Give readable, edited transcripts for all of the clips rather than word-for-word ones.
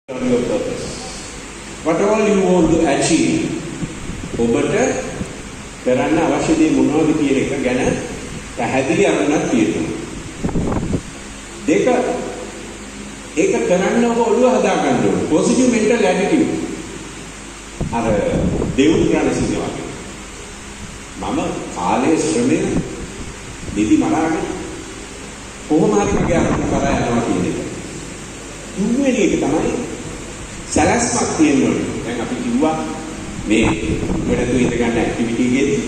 on your purpose. What all you want to achieve, ඔබට කරන්න අවශ්‍ය දේ මොනවද කියන එක ගැන පැහැදිලි අරමුණක් තියෙනවා. දෙක ඒක කරන්න ඔබ ඔළුව හදා ගන්න ඕනේ. positive mental attitude. අර දෙවුන් කරන සිද්ධියක්. මම කාලයේ ශ්‍රමය නිදි මරාගෙන කොහොම හරි මගේ අරමුණ කරා යනවා කියන එක. තුන්වෙනි එක තමයි සැලැස්මක් තියෙනවා. දැන් අපි කිව්වා මේ වෙනතු ඉඳ ගන්න ඇක්ටිවිටි එකේදී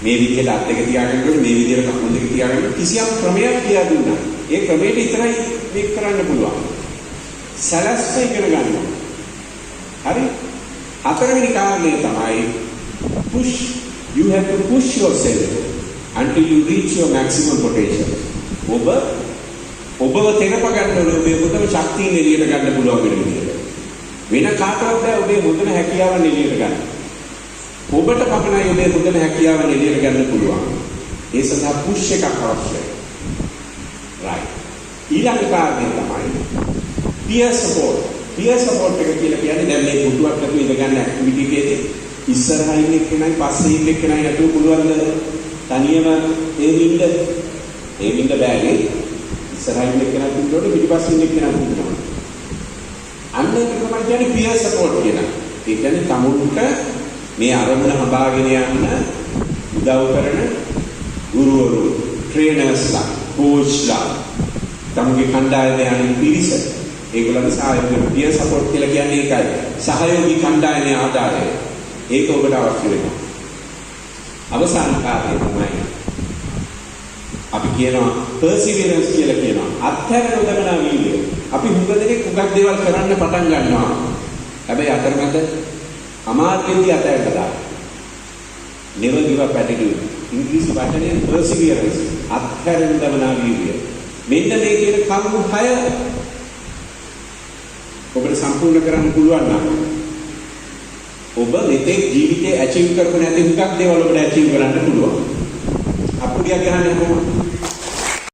මේ විදිහට අත් දෙක තියාගන්න ඕනේ, මේ විදිහට කකුල් දෙක තියාගන්න කිසියම් ක්‍රමයක් කියලා දුන්නා. ඒ ක්‍රමයට විතරයි මේක කරන්න පුළුවන්. සැලැස්ම ඉගෙන ගන්න. හරි? හතරවෙනි කාරණය තමයි push. You have to push yourself until you reach your maximum potential. ඔබව තෙරප ගන්න ඕනේ ඔබේ මුදම ශක්තිය එළියට ගන්න පුළුවන් වෙන විදිහට. වෙන කාටවත් බෑ ඔබේ මුදම හැකියාව එළියට ගන්න. ඔබට පමණයි ඔබේ මුදම හැකියාව එළියට ගන්න පුළුවන්. ඒ සඳහා පුෂ් එකක් අවශ්‍යයි. right. ඊළඟ කාරණය තමයි peer support. peer support එක කියලා කියන්නේ දැන් මේ පුටුවක් අතු ඉඳ ගන්න ඇක්ටිවිටි එකේදී ඉස්සරහින් එක්කෙනයි පස්සේ ඉන්න එක්කෙනයි නැතුව පුළුවන් තනියම ඒ වින්ද බෑනේ. ඉස්සරහින් එක්කෙනා තුන්ඩෝට පිටිපස්සින් එක්කෙනා තුන්ඩෝට. අන්න ඒක තමයි කියන්නේ peer support කියන. ඒ කියන්නේ තමුන්ට මේ අරමුණ හඹාගෙන යන්න උදව් කරන ගුරුවරු, ට්‍රේනර්ස්ලා, කෝච්ලා, තමුගේ කණ්ඩායමේ අනිත් පිරිස. ඒගොල්ලන්ට සහාය කරන peer support කියලා කියන්නේ ඒකයි. සහයෝගී කණ්ඩායමේ ආධාරය. ඒක ඔබට අවශ්‍ය වෙනවා. අවසාන කාර්යය තමයි අපි කියනවා perseverance කියලා කියනවා. අත්හැර නොදමනා වීර්යය. අපි හුඟ දෙනෙක් හුඟක් දේවල් කරන්න පටන් ගන්නවා. හැබැයි අතරමැද අමාරුවෙන්දී අතහැරලා දානවා. never give up attitude. ඉංග්‍රීසි වචනේ perseverance. අත්හැර නොදමනා වීර්යය. මෙන්න මේ කියන කරුණු 6 ඔබට සම්පූර්ණ කරන්න පුළුවන් නම් ඔබ මෙතෙක් ජීවිතේ ඇචීව් කරපු නැති හුඟක් දේවල් ඔබට ඇචීව් කරන්න පුළුවන්. අපුඩියක් ගහන්නේ කොහොමද?